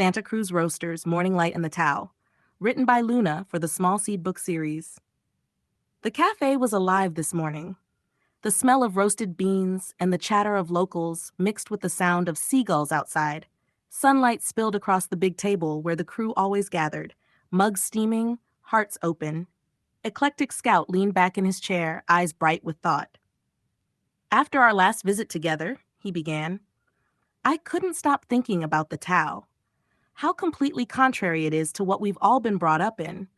Santa Cruz Roasters, Morning Light and the Tao, written by Luna for the Small Seed book series. The cafe was alive this morning. The smell of roasted beans and the chatter of locals mixed with the sound of seagulls outside. Sunlight spilled across the big table where the crew always gathered, mugs steaming, hearts open. Eclectic Scout leaned back in his chair, eyes bright with thought. After our last visit together, he began, I couldn't stop thinking about the Tao. How completely contrary it is to what we've all been brought up in,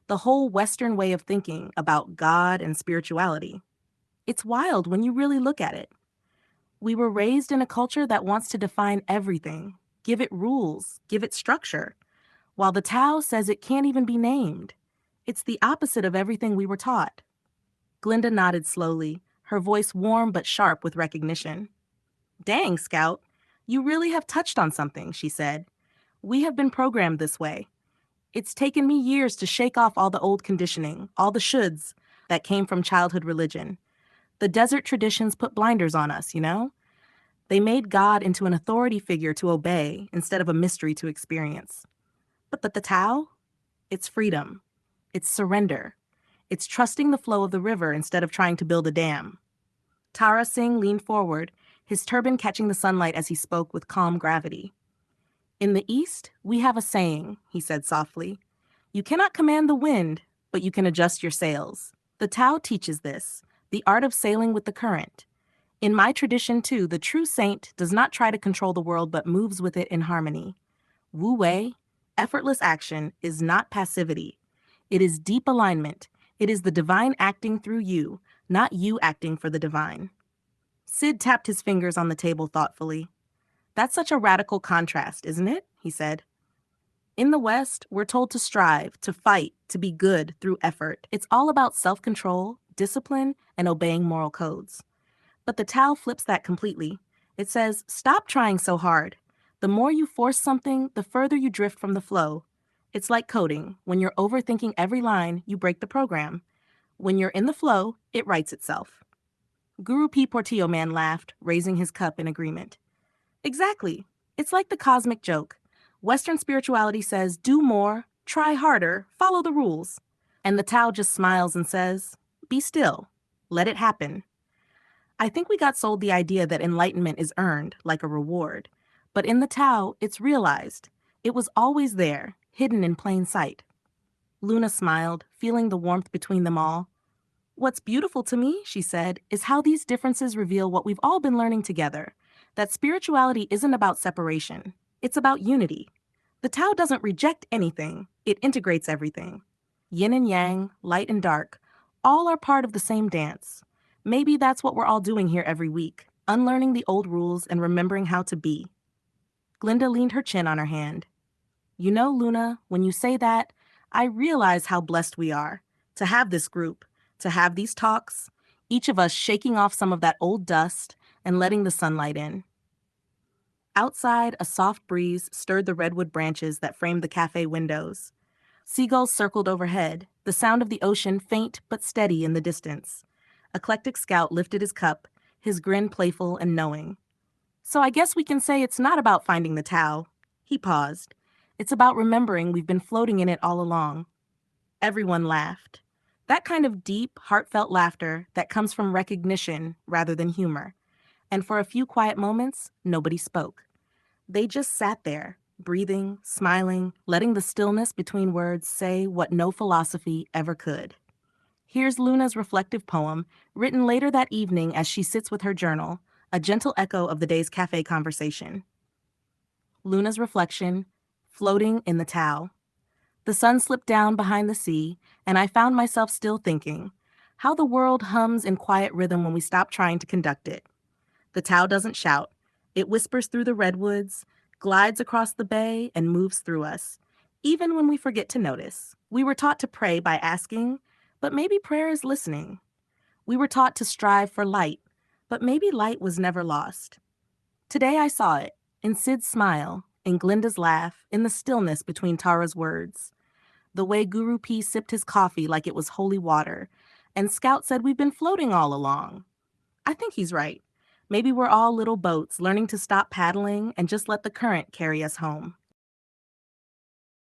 the whole Western way of thinking about God and spirituality. It's wild when you really look at it. We were raised in a culture that wants to define everything, give it rules, give it structure, while the Tao says it can't even be named. It's the opposite of everything we were taught. Glinda nodded slowly, her voice warm but sharp with recognition. Dang, Scout, you really have touched on something, she said. We have been programmed this way. It's taken me years to shake off all the old conditioning, all the shoulds that came from childhood religion. The desert traditions put blinders on us, you know? They made God into an authority figure to obey instead of a mystery to experience. But the Tao? It's freedom. It's surrender. It's trusting the flow of the river instead of trying to build a dam. Tara Singh leaned forward, his turban catching the sunlight as he spoke with calm gravity. In the East, we have a saying, he said softly. You cannot command the wind, but you can adjust your sails. The Tao teaches this, the art of sailing with the current. In my tradition, too, the true saint does not try to control the world but moves with it in harmony. Wu Wei, effortless action, is not passivity. It is deep alignment. It is the divine acting through you, not you acting for the divine. Sid tapped his fingers on the table thoughtfully. That's such a radical contrast, isn't it? He said. In the West, we're told to strive, to fight, to be good through effort. It's all about self-control, discipline, and obeying moral codes. But the Tao flips that completely. It says, stop trying so hard. The more you force something, the further you drift from the flow. It's like coding. When you're overthinking every line, you break the program. When you're in the flow, it writes itself. Guru P. Portillo Man laughed, raising his cup in agreement. Exactly. It's like the cosmic joke. Western spirituality says, do more, try harder, follow the rules. And the Tao just smiles and says, be still. Let it happen. I think we got sold the idea that enlightenment is earned, like a reward. But in the Tao, it's realized. It was always there, hidden in plain sight. Luna smiled, feeling the warmth between them all. What's beautiful to me, she said, is how these differences reveal what we've all been learning together. That spirituality isn't about separation. It's about unity. The Tao doesn't reject anything. It integrates everything. Yin and yang, light and dark, all are part of the same dance. Maybe that's what we're all doing here every week, unlearning the old rules and remembering how to be. Glinda leaned her chin on her hand. You know, Luna, when you say that, I realize how blessed we are to have this group, to have these talks, each of us shaking off some of that old dust and letting the sunlight in. Outside, a soft breeze stirred the redwood branches that framed the cafe windows. Seagulls circled overhead, the sound of the ocean faint but steady in the distance. Eclectic Scout lifted his cup, his grin playful and knowing. So I guess we can say it's not about finding the Tao. He paused. It's about remembering we've been floating in it all along. Everyone laughed. That kind of deep, heartfelt laughter that comes from recognition rather than humor. And for a few quiet moments, nobody spoke. They just sat there, breathing, smiling, letting the stillness between words say what no philosophy ever could. Here's Luna's reflective poem, written later that evening as she sits with her journal, a gentle echo of the day's cafe conversation. Luna's reflection, floating in the Tao. The sun slipped down behind the sea, and I found myself still thinking, how the world hums in quiet rhythm when we stop trying to conduct it. The Tao doesn't shout. It whispers through the redwoods, glides across the bay, and moves through us, even when we forget to notice. We were taught to pray by asking, but maybe prayer is listening. We were taught to strive for light, but maybe light was never lost. Today I saw it, in Sid's smile, in Glinda's laugh, in the stillness between Tara's words. The way Guru P sipped his coffee like it was holy water, and Scout said we've been floating all along. I think he's right. Maybe we're all little boats learning to stop paddling and just let the current carry us home.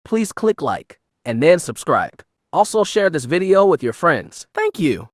please click like and then subscribe. Also share this video with your friends. Thank you.